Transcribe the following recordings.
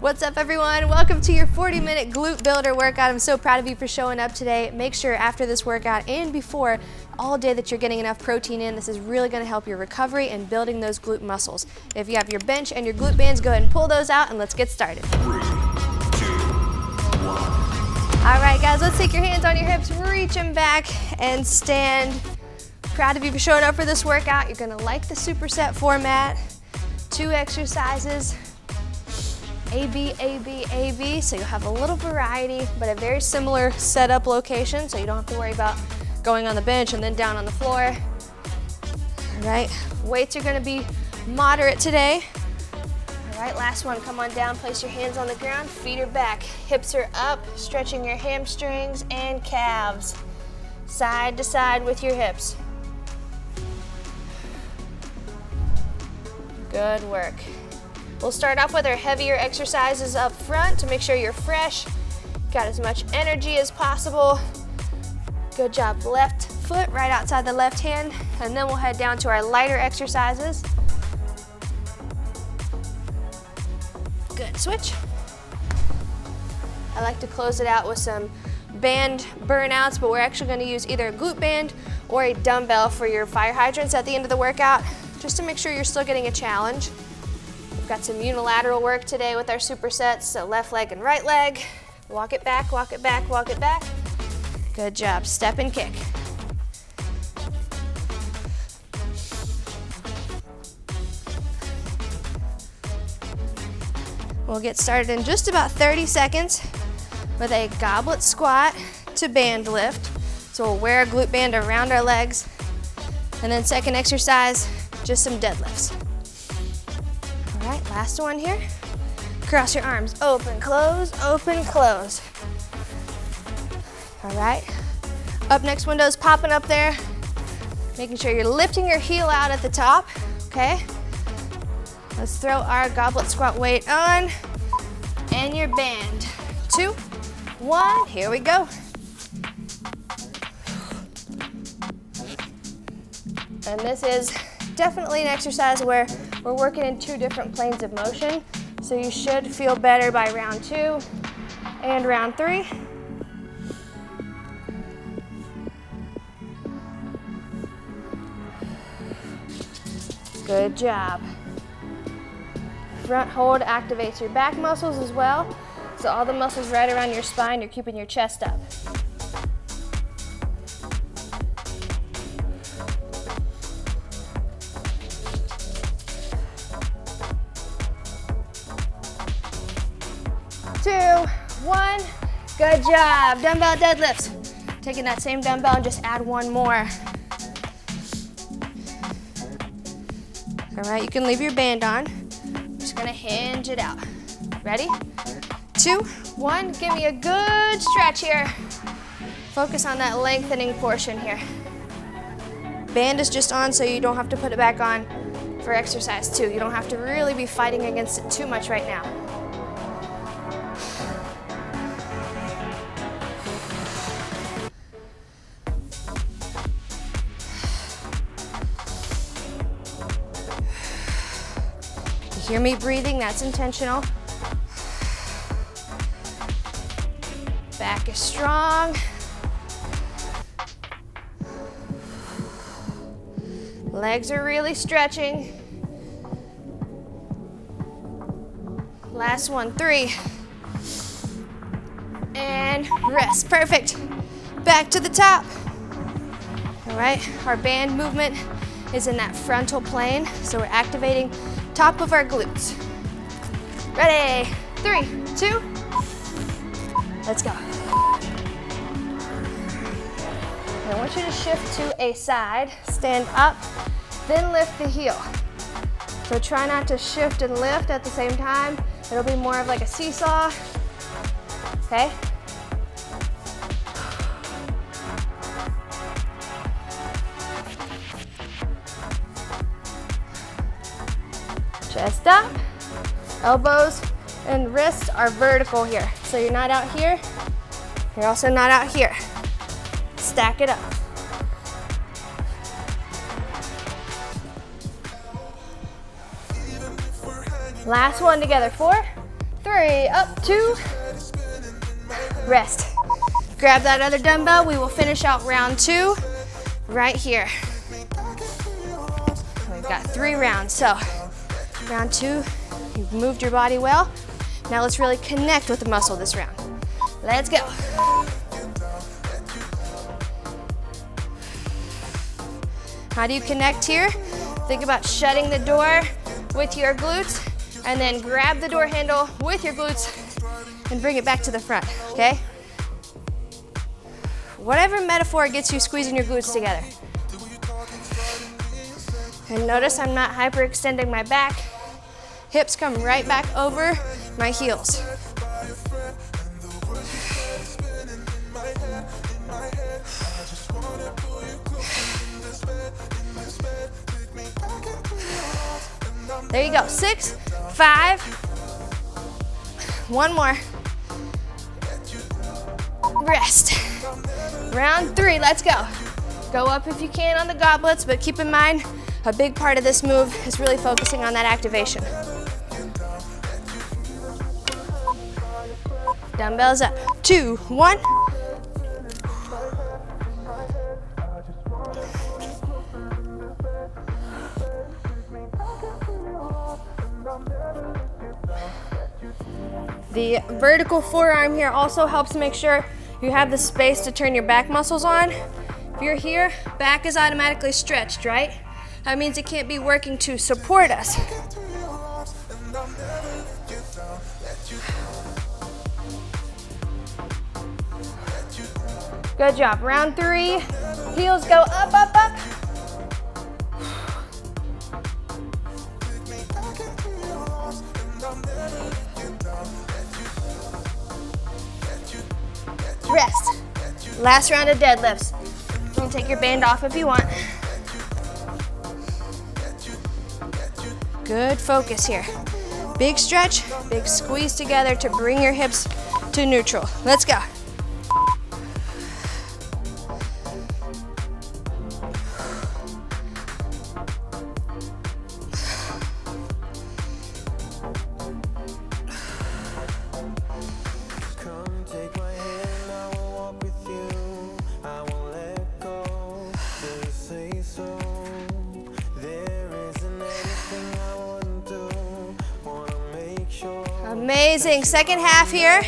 What's up everyone? Welcome to your 40-minute glute builder workout. I'm so proud of you for showing up today. Make sure after this workout and before, all day that you're getting enough protein in. This is really gonna help your recovery and building those glute muscles. If you have your bench and your glute bands, go ahead and pull those out and let's get started. 3, 2, 1. All right guys, let's take your hands on your hips, reach them back and stand. Proud of you for showing up for this workout. You're gonna like the superset format. 2 exercises. A, B, A, B, A, B, so you'll have a little variety, but a very similar setup location, so you don't have to worry about going on the bench and then down on the floor. All right, weights are gonna be moderate today. All right, last one, come on down, place your hands on the ground, feet are back, hips are up, stretching your hamstrings and calves, side to side with your hips. Good work. We'll start off with our heavier exercises up front to make sure you're fresh, got as much energy as possible. Good job, left foot right outside the left hand, and then we'll head down to our lighter exercises. Good, switch. I like to close it out with some band burnouts, but we're actually gonna use either a glute band or a dumbbell for your fire hydrants at the end of the workout, just to make sure you're still getting a challenge. Got some unilateral work today with our supersets, so left leg and right leg. Walk it back, walk it back, walk it back. Good job, step and kick. We'll get started in just about 30 seconds with a goblet squat to band lift. So we'll wear a glute band around our legs. And then second exercise, just some deadlifts. All right, last one here. Cross your arms, open, close, open, close. All right, up next window's popping up there. Making sure you're lifting your heel out at the top, okay? Let's throw our goblet squat weight on and your band. 2, 1, here we go. And this is definitely an exercise where we're working in 2 different planes of motion, so you should feel better by round 2 and round 3. Good job. Front hold activates your back muscles as well, so all the muscles right around your spine, you're keeping your chest up. Two, 1, good job. Dumbbell deadlifts. Taking that same dumbbell and just add 1 more. All right, you can leave your band on. Just gonna hinge it out. Ready? 2, 1, give me a good stretch here. Focus on that lengthening portion here. Band is just on so you don't have to put it back on for exercise 2. You don't have to really be fighting against it too much right now. Hear me breathing, that's intentional. Back is strong. Legs are really stretching. Last one, 3. And rest, perfect. Back to the top. All right, our band movement is in that frontal plane, so we're activating top of our glutes. Ready? 3, 2, let's go. I want you to shift to a side, stand up, then lift the heel. So try not to shift and lift at the same time. It'll be more of like a seesaw, okay? Chest up, elbows and wrists are vertical here. So you're not out here, you're also not out here. Stack it up. Last one together, 4, 3, up, 2, rest. Grab that other dumbbell. We will finish out round 2 right here. We've got 3 rounds. So round 2, you've moved your body well. Now let's really connect with the muscle this round. Let's go. How do you connect here? Think about shutting the door with your glutes and then grab the door handle with your glutes and bring it back to the front, okay? Whatever metaphor gets you squeezing your glutes together. And notice I'm not hyperextending my back. Hips come right back over my heels. There you go, 6, 5, 1 more. Rest. Round 3, let's go. Go up if you can on the goblets, but keep in mind, a big part of this move is really focusing on that activation. Dumbbells up, 2, 1. The vertical forearm here also helps make sure you have the space to turn your back muscles on. If you're here, back is automatically stretched, right? That means it can't be working to support us. Good job. Round 3, heels go up, up, up. Rest. Last round of deadlifts. You can take your band off if you want. Good focus here. Big stretch, big squeeze together to bring your hips to neutral. Let's go. Amazing, second half here.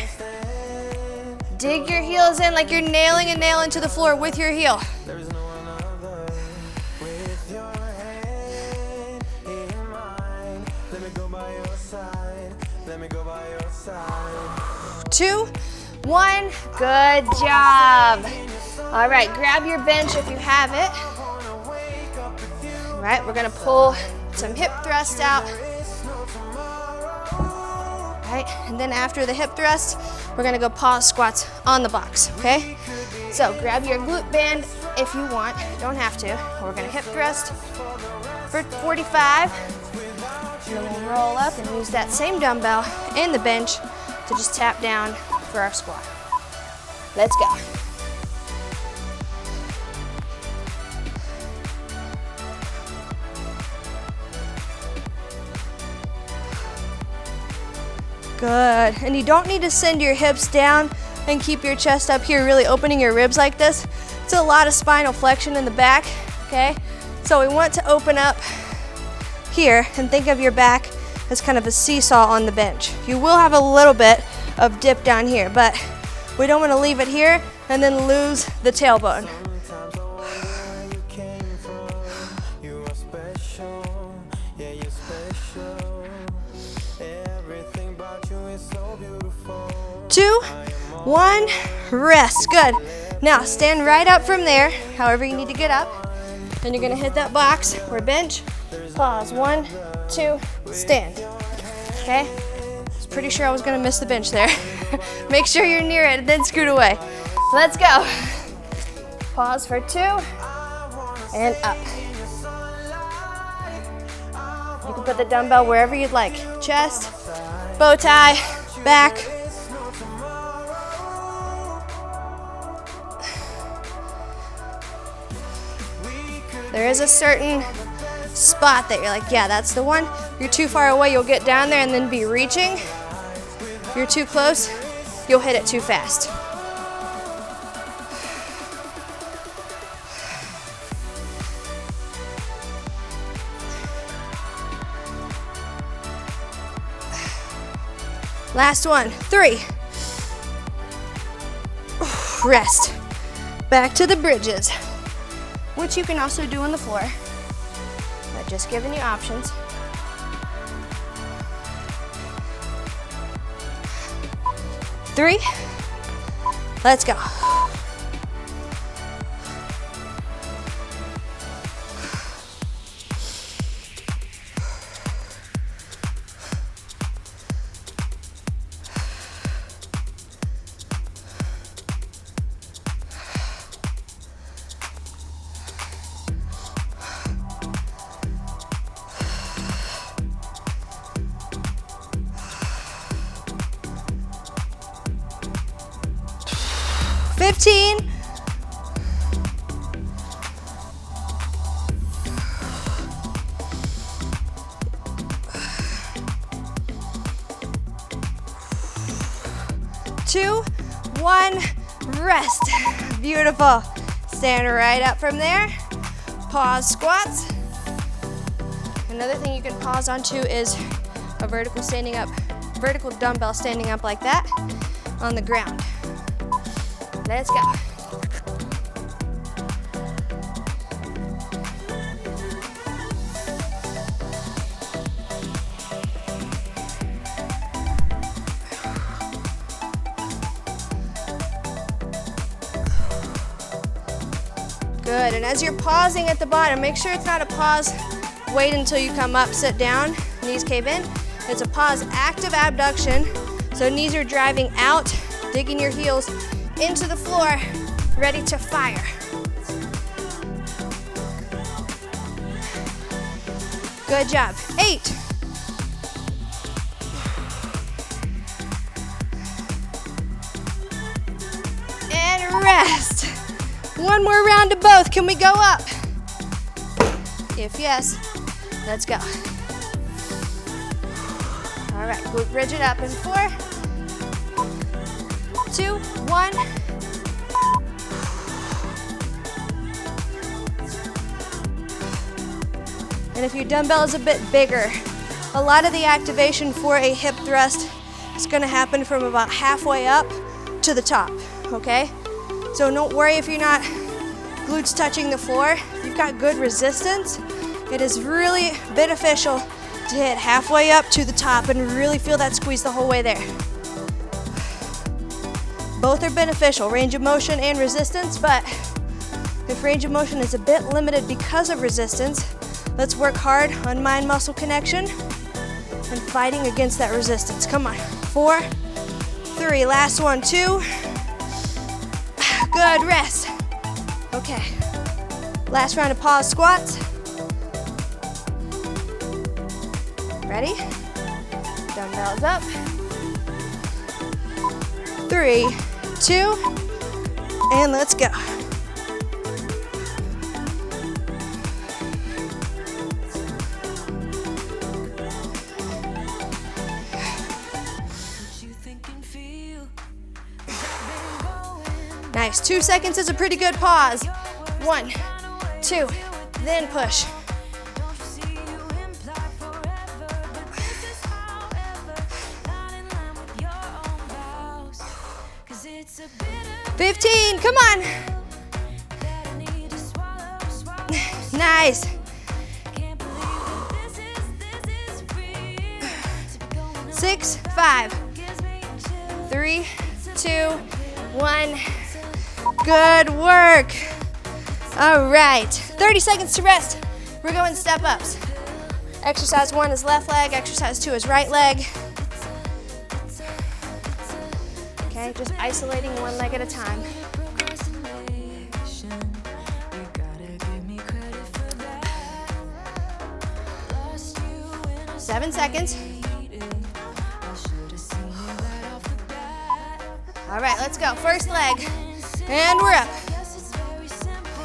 Dig your heels in like you're nailing a nail into the floor with your heel. Two, one, good job. All right, grab your bench if you have it. All right, we're gonna pull some hip thrust out. Right, and then after the hip thrust, we're gonna go pause squats on the box, okay? So grab your glute band if you want, you don't have to. We're gonna hip thrust for 45, and then we'll roll up and use that same dumbbell and the bench to just tap down for our squat. Let's go. Good, and you don't need to send your hips down and keep your chest up here, really opening your ribs like this. It's a lot of spinal flexion in the back, okay? So we want to open up here and think of your back as kind of a seesaw on the bench. You will have a little bit of dip down here, but we don't want to leave it here and then lose the tailbone. Two, one, rest. Good. Now stand right up from there, however you need to get up. Then you're gonna hit that box or bench. Pause. 1, 2, stand. Okay? I was pretty sure I was gonna miss the bench there. Make sure you're near it and then scoot away. Let's go. Pause for 2 and up. You can put the dumbbell wherever you'd like. Chest, bow tie, back. There is a certain spot that you're like, yeah, that's the one. You're too far away, you'll get down there and then be reaching. If you're too close, you'll hit it too fast. Last one, 3. Rest. Back to the bridges, which you can also do on the floor, but just giving you options. 3. Let's go. Two, one, rest. Beautiful. Stand right up from there. Pause squats. Another thing you can pause onto is a vertical dumbbell standing up like that on the ground. Let's go. Good, and as you're pausing at the bottom, make sure it's not a pause, wait until you come up, sit down, knees cave in. It's a pause, active abduction, so knees are driving out, digging your heels into the floor, ready to fire. Good job. 8. And rest. One more round of both. Can we go up? If yes, let's go. All right, glute bridge it up in 4, 2, 1. And if your dumbbell is a bit bigger, a lot of the activation for a hip thrust is going to happen from about halfway up to the top, okay? So don't worry if you're not glutes touching the floor. If you've got good resistance, it is really beneficial to hit halfway up to the top and really feel that squeeze the whole way there. Both are beneficial, range of motion and resistance, but if range of motion is a bit limited because of resistance, let's work hard on mind-muscle connection and fighting against that resistance. Come on, 4, 3, last one, 2. Good, rest. Okay, last round of pause squats. Ready? Dumbbells up. 3, 2, and let's go. Nice, 2 seconds is a pretty good pause. 1, 2, then push. $15, come on. Nice. 6, 5, 3, 2, 1. Good work. All right, 30 seconds to rest. We're going step ups. Exercise 1 is left leg, exercise 2 is right leg. Okay, just isolating one leg at a time. Seven seconds. All right, let's go. First leg, and we're up.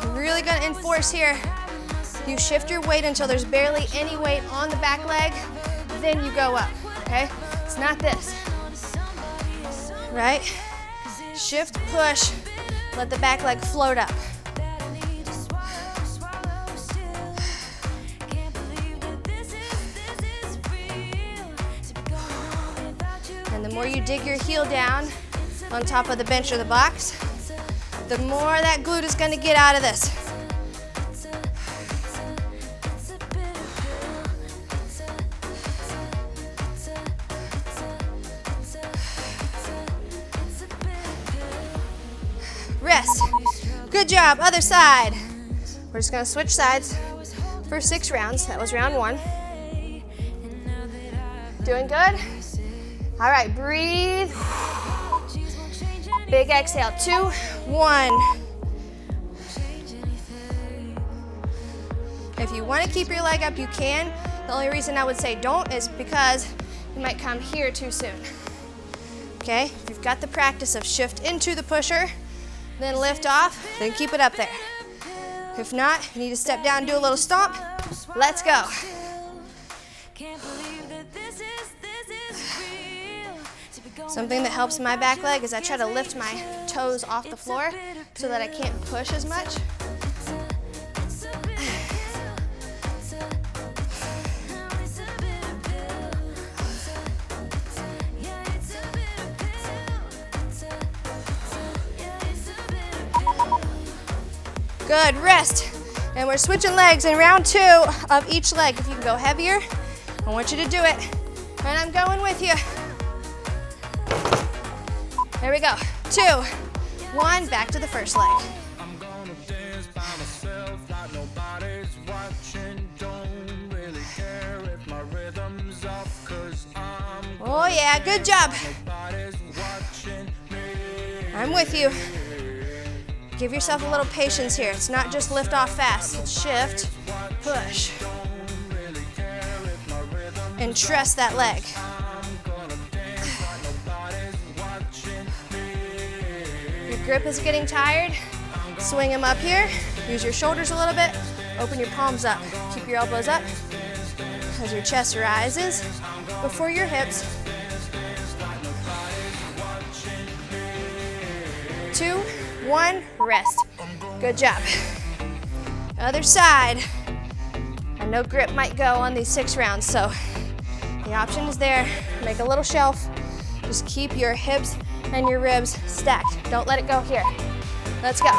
I'm really gonna enforce here. You shift your weight until there's barely any weight on the back leg, then you go up, okay? It's not this. right? Shift, push, let the back leg float up. And the more you dig your heel down on top of the bench or the box, the more that glute is going to get out of this. Rest. Good job. Other side. We're just going to switch sides for 6 rounds. That was round 1. Doing good? All right, breathe. Big exhale. 2, 1. If you want to keep your leg up, you can. The only reason I would say don't is because you might come here too soon. Okay? If you've got the practice of shift into the pusher, then lift off, then keep it up there. If not, you need to step down and do a little stomp. Let's go. Something that helps my back leg is I try to lift my toes off the floor so that I can't push as much. Good, rest. And we're switching legs in round 2 of each leg. If you can go heavier, I want you to do it. And I'm going with you. There we go. 2, 1, back to the first leg. I'm gonna dance by myself like nobody's watching. Don't really care if my rhythm's off, 'cause oh yeah, good job. I'm with you. Give yourself a little patience here. It's not just lift off fast. It's shift, push, and trust that leg. Your grip is getting tired. Swing them up here. Use your shoulders a little bit. Open your palms up. Keep your elbows up as your chest rises before your hips. 2, 1, rest. Good job. Other side. I know grip might go on these 6 rounds, so the option is there. Make a little shelf. Just keep your hips and your ribs stacked. Don't let it go here. Let's go.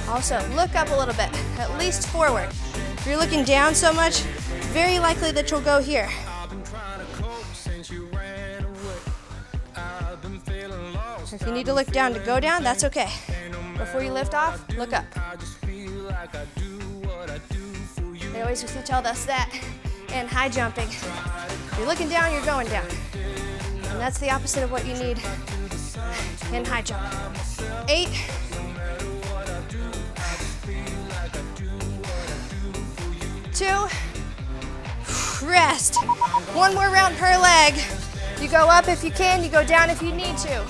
Also, look up a little bit, at least forward. If you're looking down so much, it's very likely that you'll go here. If you need to look down to go down, that's okay. Before you lift off, look up. They always used to tell us that in high jumping. If you're looking down, you're going down. And that's the opposite of what you need in high jump. 8. Two, rest. 1 more round per leg. You go up if you can, you go down if you need to.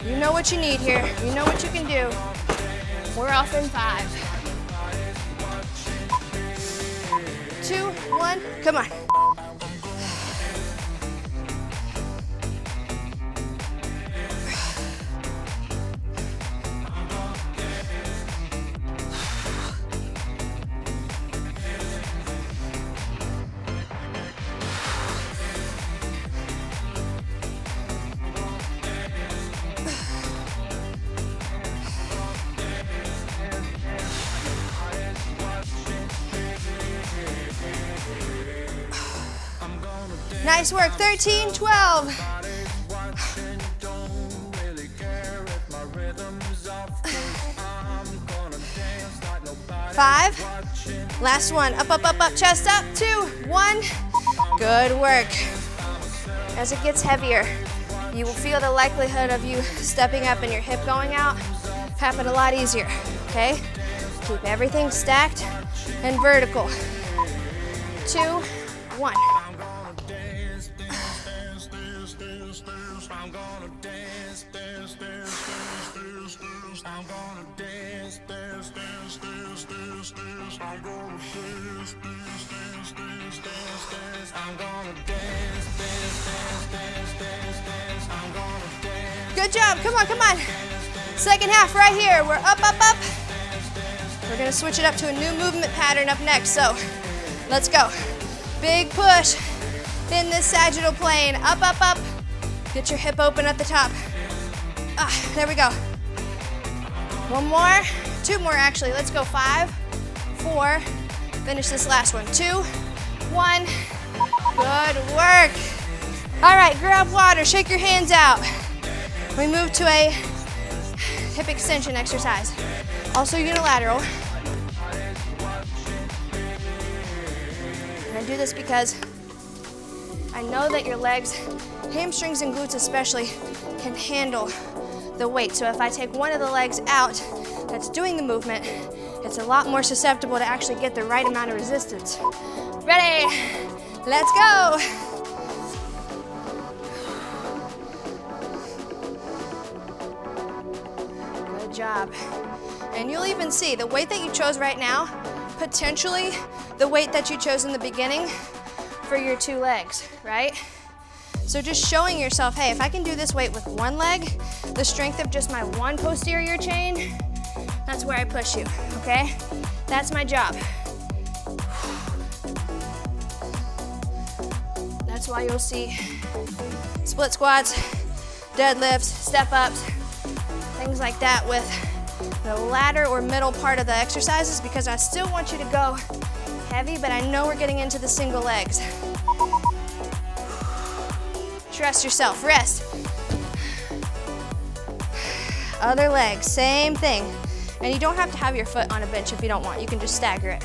You know what you need here. You know what you can do. We're off in 5. 2, 1, come on. Nice work. 13, 12. 5. Last one. Up, up, up, up. Chest up. 2, 1. Good work. As it gets heavier, you will feel the likelihood of you stepping up and your hip going out happen a lot easier. Okay? Keep everything stacked and vertical. 2, 1. I'm gonna dance, dance, dance, dance, dance. I'm gonna dance, dance, dance, dance, dance. Good job, come on, come on. Second half right here, we're up, up, up. We're gonna switch it up to a new movement pattern up next, so let's go. Big push in this sagittal plane, up, up, up. Get your hip open at the top. There we go. One more, two more actually. Let's go 5, 4. Finish this last one. 2, 1. Good work. All right, grab water, shake your hands out. We move to a hip extension exercise. Also unilateral. And I do this because I know that your legs, hamstrings and glutes especially, can handle the weight. So if I take one of the legs out that's doing the movement, it's a lot more susceptible to actually get the right amount of resistance. Ready? Let's go. Good job. And you'll even see the weight that you chose right now, potentially the weight that you chose in the beginning for your 2 legs, right? So just showing yourself, hey, if I can do this weight with one leg, the strength of just my one posterior chain, that's where I push you, okay? That's my job. That's why you'll see split squats, deadlifts, step ups, things like that with the latter or middle part of the exercises, because I still want you to go heavy, but I know we're getting into the single legs. Trust yourself, rest. Other leg, same thing. And you don't have to have your foot on a bench if you don't want. You can just stagger it.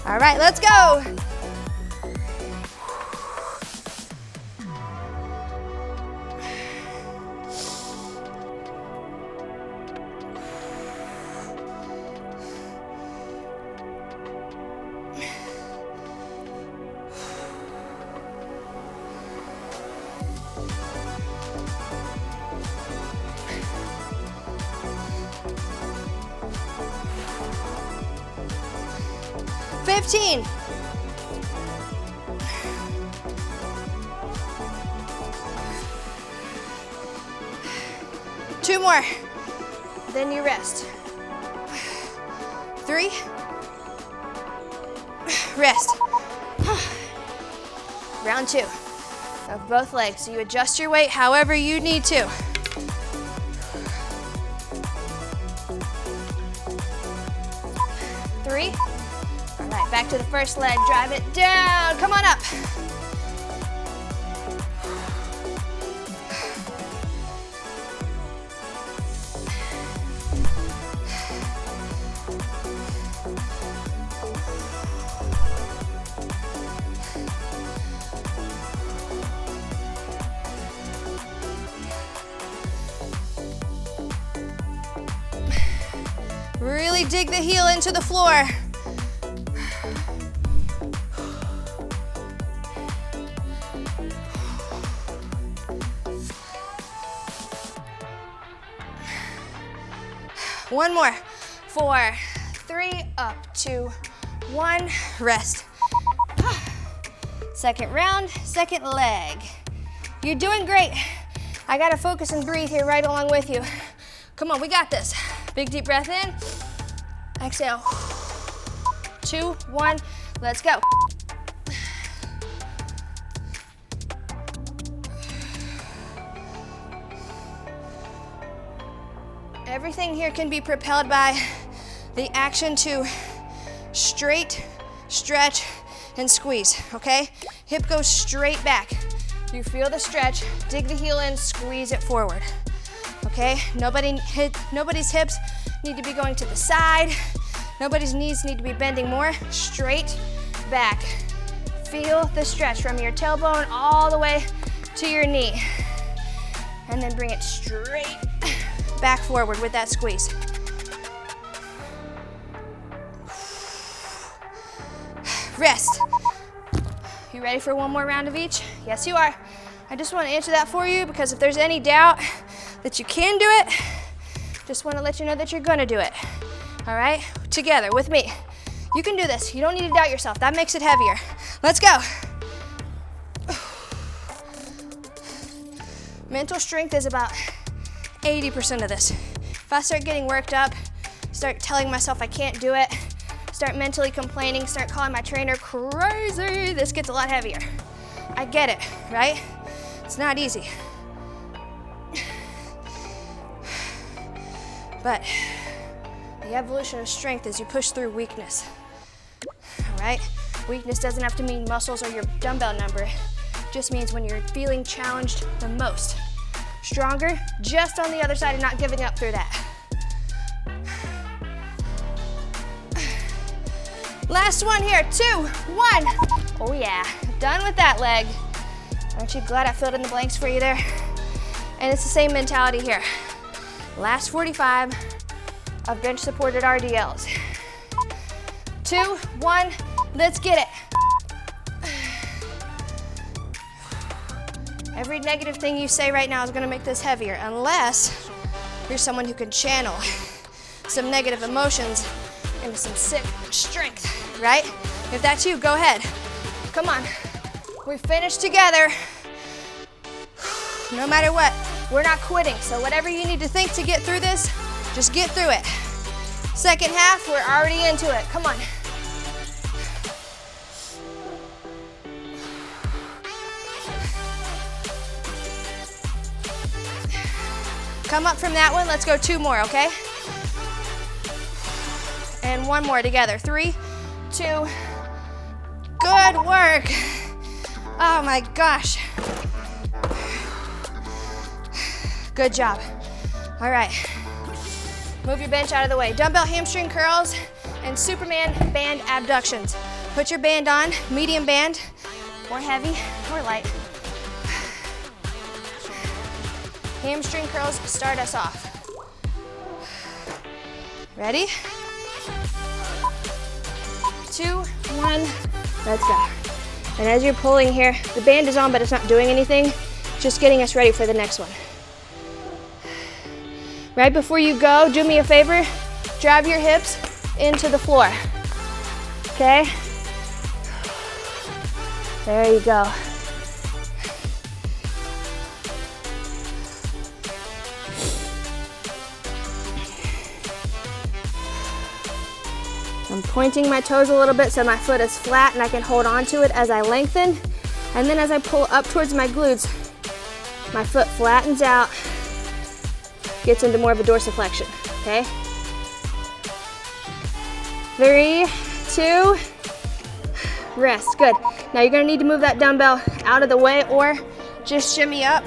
All right, let's go. $15. Two more. Then you rest. 3. Rest. Round 2 of both legs. So you adjust your weight however you need to. 3. All right, back to the first leg. Drive it down. Come on up. Really dig the heel into the floor. One more. 4, 3, up, 2, 1, rest. Second round, second leg. You're doing great. I gotta focus and breathe here right along with you. Come on, we got this. Big deep breath in. Exhale. 2, 1, let's go. Everything here can be propelled by the action to straight, stretch, and squeeze, okay? Hip goes straight back. You feel the stretch, dig the heel in, squeeze it forward, okay? Nobody's hips need to be going to the side. Nobody's knees need to be bending more. Straight back. Feel the stretch from your tailbone all the way to your knee. And then bring it straight back forward with that squeeze. Rest. You ready for one more round of each? Yes, you are. I just want to answer that for you because if there's any doubt that you can do it, just want to let you know that you're going to do it. All right, together with me. You can do this. You don't need to doubt yourself. That makes it heavier. Let's go. Mental strength is about 80% of this. If I start getting worked up, start telling myself I can't do it, start mentally complaining, start calling my trainer crazy, this gets a lot heavier. I get it, right? It's not easy. But the evolution of strength is you push through weakness, all right? Weakness doesn't have to mean muscles or your dumbbell number. It just means when you're feeling challenged the most. Stronger, just on the other side and not giving up through that. Last one here, 2, 1. Oh yeah, done with that leg. Aren't you glad I filled in the blanks for you there? And it's the same mentality here. Last 45 of bench supported RDLs. 2, 1, let's get it. Every negative thing you say right now is gonna make this heavier, unless you're someone who can channel some negative emotions into some sick strength, right? If that's you, go ahead. Come on, we finished together. No matter what, we're not quitting, so whatever you need to think to get through this, just get through it. Second half, we're already into it. Come on. Come up from that one. Let's go 2 more, okay? And 1 more together. 3, 2. Good work. Oh my gosh. Good job. All right. Move your bench out of the way. Dumbbell hamstring curls and Superman band abductions. Put your band on, medium band, or heavy, or light. Hamstring curls start us off. Ready? 2, 1, let's go. And as you're pulling here, the band is on, but it's not doing anything, just getting us ready for the next one. Right before you go, do me a favor, drive your hips into the floor, okay? There you go. I'm pointing my toes a little bit so my foot is flat and I can hold on to it as I lengthen. And then as I pull up towards my glutes, my foot flattens out, gets into more of a dorsiflexion, okay? 3, 2, rest, good. Now you're gonna need to move that dumbbell out of the way or just shimmy up.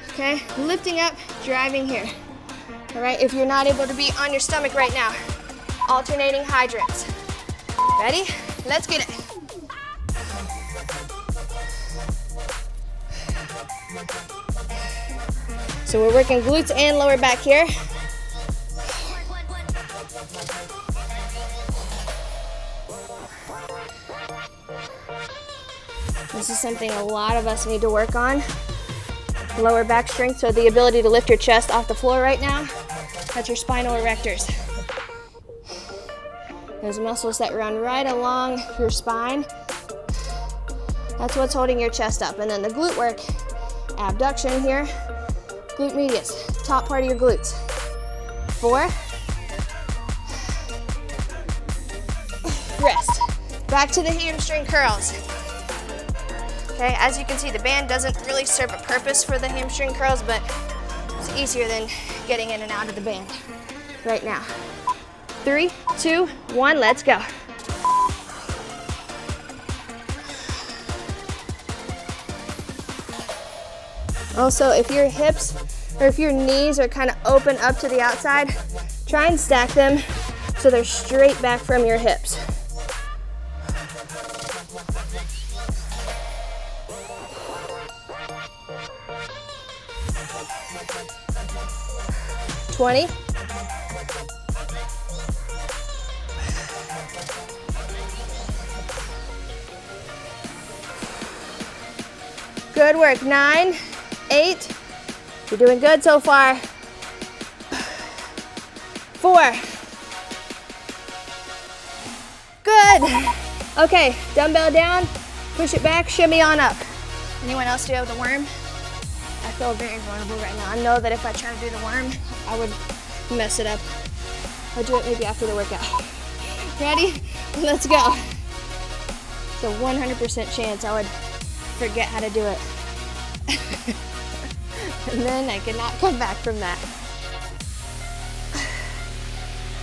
Okay, lifting up, driving here. All right, if you're not able to be on your stomach right now, alternating hydrants. Ready? Let's get it. So we're working glutes and lower back here. This is something a lot of us need to work on. Lower back strength, so the ability to lift your chest off the floor right now. That's your spinal erectors. Those muscles that run right along your spine. That's what's holding your chest up. And then the glute work, abduction here, glute medius, top part of your glutes. 4. Rest. Back to the hamstring curls. Okay, as you can see, the band doesn't really serve a purpose for the hamstring curls, but it's easier than getting in and out of the band right now. 3, 2, 1, let's go. Also, if your hips or if your knees are kind of open up to the outside, try and stack them so they're straight back from your hips. 20. Good work. 9, 8. You're doing good so far. 4. Good. Okay, dumbbell down, push it back, shimmy on up. Anyone else do the worm? I feel very vulnerable right now. I know that if I try to do the worm, I would mess it up. I'll do it maybe after the workout. Ready? Let's go. It's a 100% chance I would forget how to do it. And then I cannot come back from that.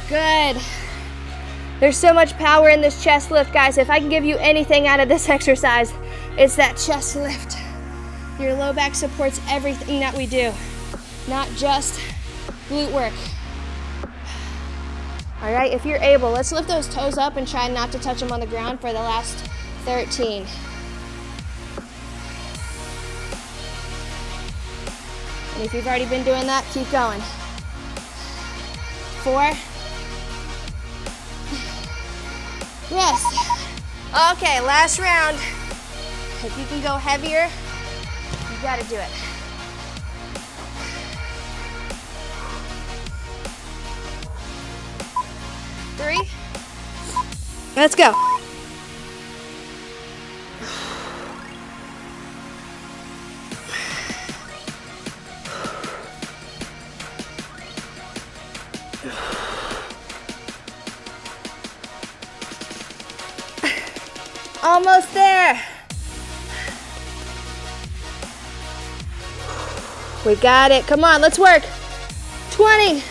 Good. There's so much power in this chest lift, guys. If I can give you anything out of this exercise, it's that chest lift. Your low back supports everything that we do, not just glute work. All right, if you're able, let's lift those toes up and try not to touch them on the ground for the last 13. And if you've already been doing that, keep going. 4. Rest. Okay, last round. If you can go heavier, you gotta do it. 3. Let's go. Almost there. We got it. Come on, let's work. 20.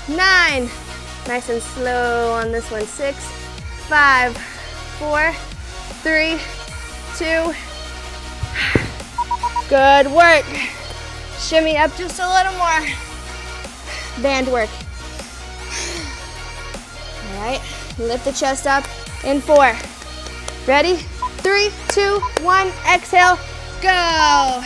Nine. Nice and slow on this one. 6, 5, 4, 3, 2. Good work. Shimmy up just a little more. Band work. All right, lift the chest up in 4. Ready? 3, 2, 1, exhale, go.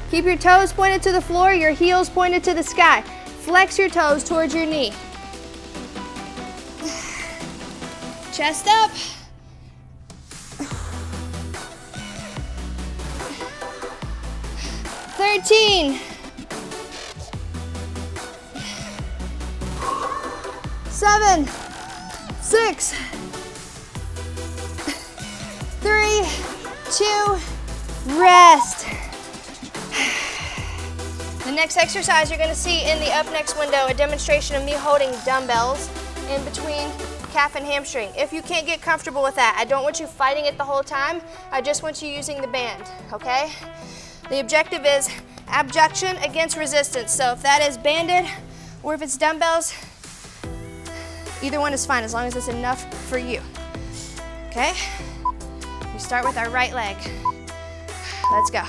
Keep your toes pointed to the floor, your heels pointed to the sky. Flex your toes towards your knee. Chest up. Thirteen. 7, 6, 3, 2, rest. The next exercise you're gonna see in the up next window, a demonstration of me holding dumbbells in between calf and hamstring. If you can't get comfortable with that, I don't want you fighting it the whole time. I just want you using the band, okay? The objective is abduction against resistance. So if that is banded or if it's dumbbells, either one is fine as long as it's enough for you, okay? We start with our right leg. Let's go.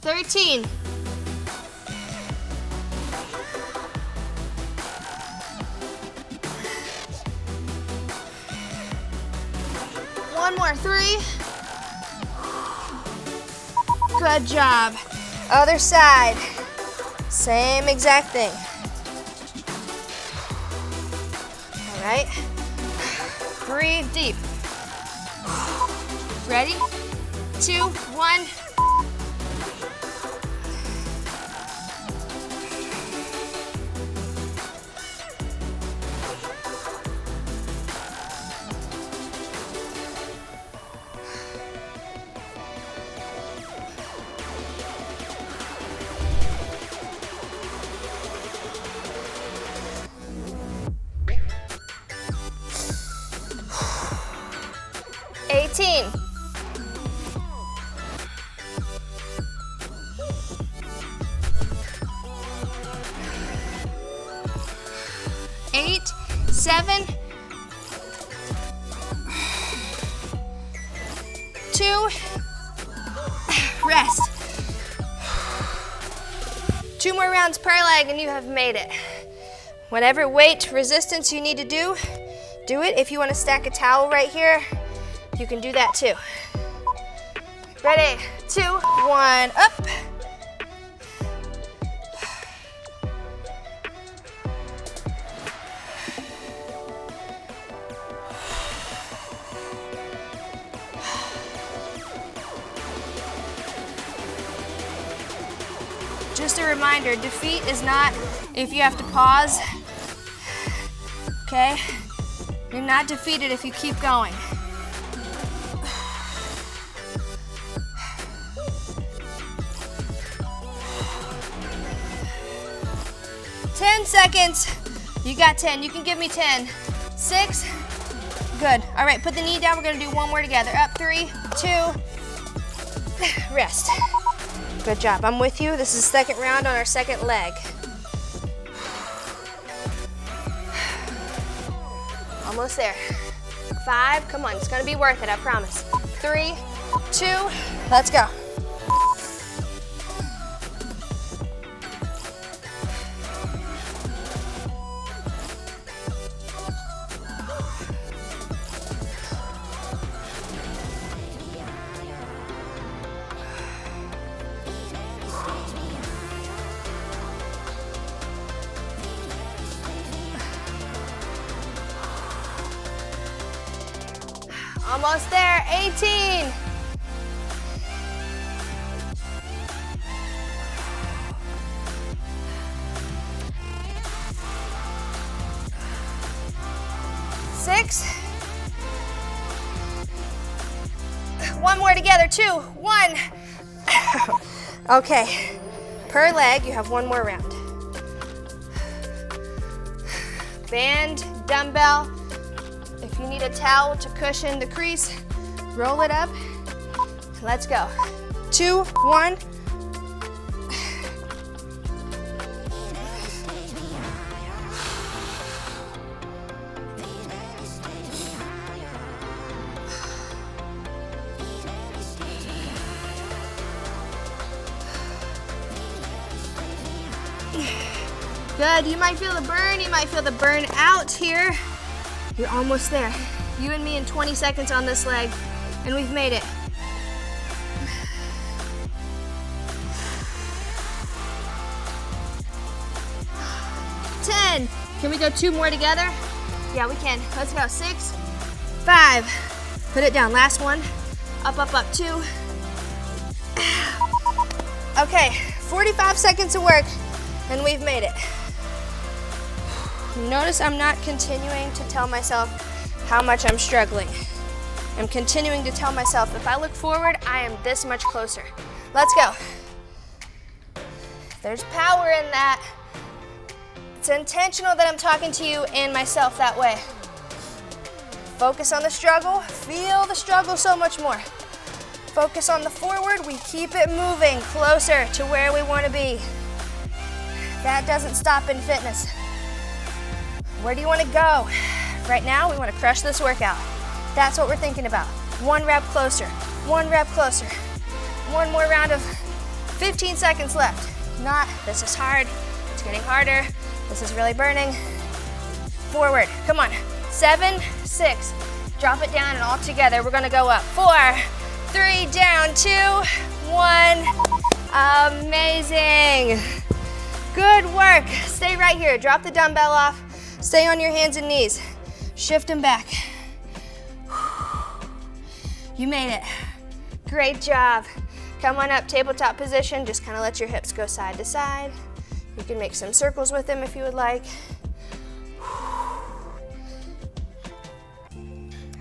Thirteen. One more. 3. Good job. Other side. Same exact thing. All right. Breathe deep. Ready? 2, 1. 15. 8, 7, 2, rest. 2 more rounds per leg and you have made it. Whatever weight resistance you need to do it. If you want to stack a towel right here, you can do that too. Ready, 2, 1, up. Just a reminder, defeat is not if you have to pause, okay? You're not defeated if you keep going. Ten seconds. You got 10. You can give me 10. 6. Good. All right, put the knee down. We're going to do one more together. Up, 3, 2. Rest. Good job. I'm with you. This is the second round on our second leg. Almost there. 5. Come on. It's going to be worth it. I promise. 3, 2. Let's go. Almost there, 18. Six. One more together, 2, 1. Okay, per leg, you have one more round. Band, dumbbell. If you need a towel to cushion the crease, roll it up. Let's go. 2, 1. Good, you might feel the burn, you might feel the burn out here. You're almost there. You and me in 20 seconds on this leg, and we've made it. Ten. Can we go 2 more together? Yeah, we can. Let's go. 6, 5. Put it down. Last one. Up, up, up. 2. Okay, 45 seconds of work, and we've made it. Notice I'm not continuing to tell myself how much I'm struggling. I'm continuing to tell myself if I look forward, I am this much closer. Let's go. There's power in that. It's intentional that I'm talking to you and myself that way. Focus on the struggle, feel the struggle so much more. Focus on the forward, we keep it moving closer to where we want to be. That doesn't stop in fitness. Where do you want to go? Right now, we want to crush this workout. That's what we're thinking about. 1 rep closer, 1 rep closer. 1 more round of 15 seconds left. Not, this is hard, it's getting harder, this is really burning. Forward, come on. 7, 6, drop it down and all together, we're gonna go up. 4, 3, down, 2, 1. Amazing. Good work. Stay right here, drop the dumbbell off. Stay on your hands and knees. Shift them back. You made it. Great job. Come on up, tabletop position. Just kind of let your hips go side to side. You can make some circles with them if you would like.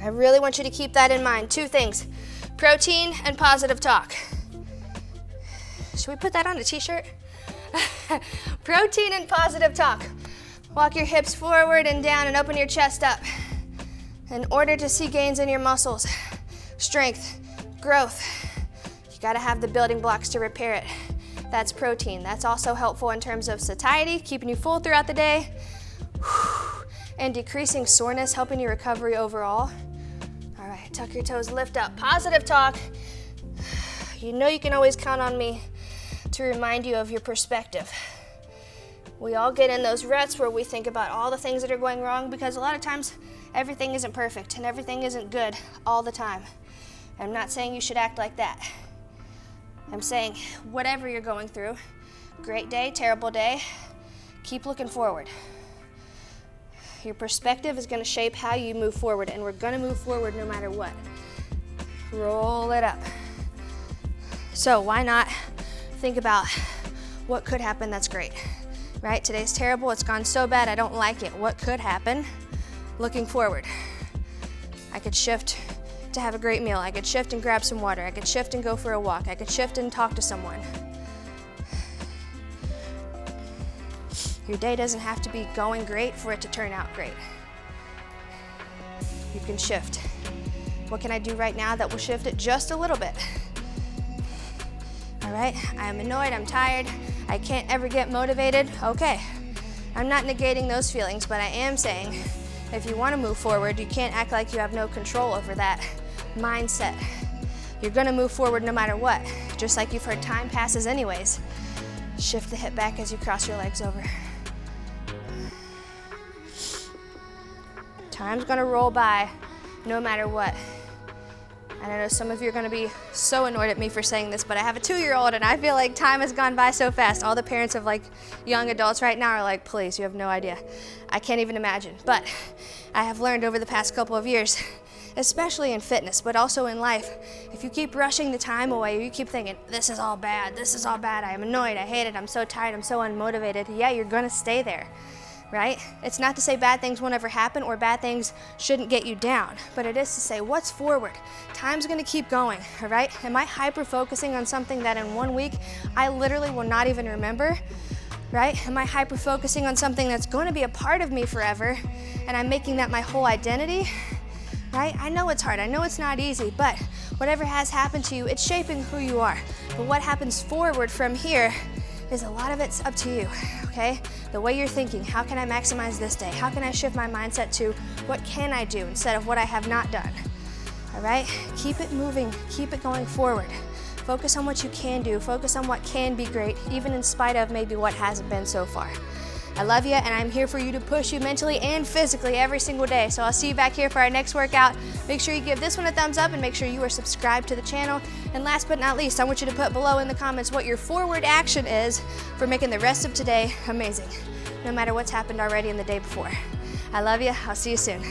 I really want you to keep that in mind. 2 things, protein and positive talk. Should we put that on a t-shirt? Protein and positive talk. Walk your hips forward and down and open your chest up. In order to see gains in your muscles, strength, growth. You gotta have the building blocks to repair it. That's protein. That's also helpful in terms of satiety, keeping you full throughout the day, and decreasing soreness, helping your recovery overall. All right, tuck your toes, lift up. Positive talk. You know you can always count on me to remind you of your perspective. We all get in those ruts where we think about all the things that are going wrong, because a lot of times everything isn't perfect and everything isn't good all the time. I'm not saying you should act like that. I'm saying whatever you're going through, great day, terrible day, keep looking forward. Your perspective is going to shape how you move forward, and we're going to move forward no matter what. Roll it up. So why not think about what could happen that's great, right? Today's terrible, it's gone so bad, I don't like it. What could happen? Looking forward. I could shift to have a great meal. I could shift and grab some water. I could shift and go for a walk. I could shift and talk to someone. Your day doesn't have to be going great for it to turn out great. You can shift. What can I do right now that will shift it just a little bit? All right, I'm annoyed, I'm tired, I can't ever get motivated. Okay, I'm not negating those feelings, but I am saying if you want to move forward, you can't act like you have no control over that mindset. You're going to move forward no matter what, just like you've heard time passes anyways. Shift the hip back as you cross your legs over. Time's going to roll by no matter what. And I know some of you are going to be so annoyed at me for saying this, but I have a 2-year-old and I feel like time has gone by so fast. All the parents of like young adults right now are like, please, you have no idea. I can't even imagine. But I have learned over the past couple of years, especially in fitness, but also in life, if you keep rushing the time away, or you keep thinking, this is all bad, I am annoyed, I hate it, I'm so tired, I'm so unmotivated, yeah, you're going to stay there. Right? It's not to say bad things won't ever happen or bad things shouldn't get you down, but it is to say what's forward. Time's gonna keep going, all right? Am I hyper-focusing on something that in 1 week I literally will not even remember, right? Am I hyper-focusing on something that's gonna be a part of me forever and I'm making that my whole identity, right? I know it's hard, I know it's not easy, but whatever has happened to you, it's shaping who you are. But what happens forward from here is a lot of it's up to you, okay? The way you're thinking, how can I maximize this day? How can I shift my mindset to what can I do instead of what I have not done? All right, keep it moving, keep it going forward. Focus on what you can do, focus on what can be great, even in spite of maybe what hasn't been so far. I love you, and I'm here for you to push you mentally and physically every single day. So I'll see you back here for our next workout. Make sure you give this one a thumbs up and make sure you are subscribed to the channel. And last but not least, I want you to put below in the comments what your forward action is for making the rest of today amazing, no matter what's happened already in the day before. I love you. I'll see you soon.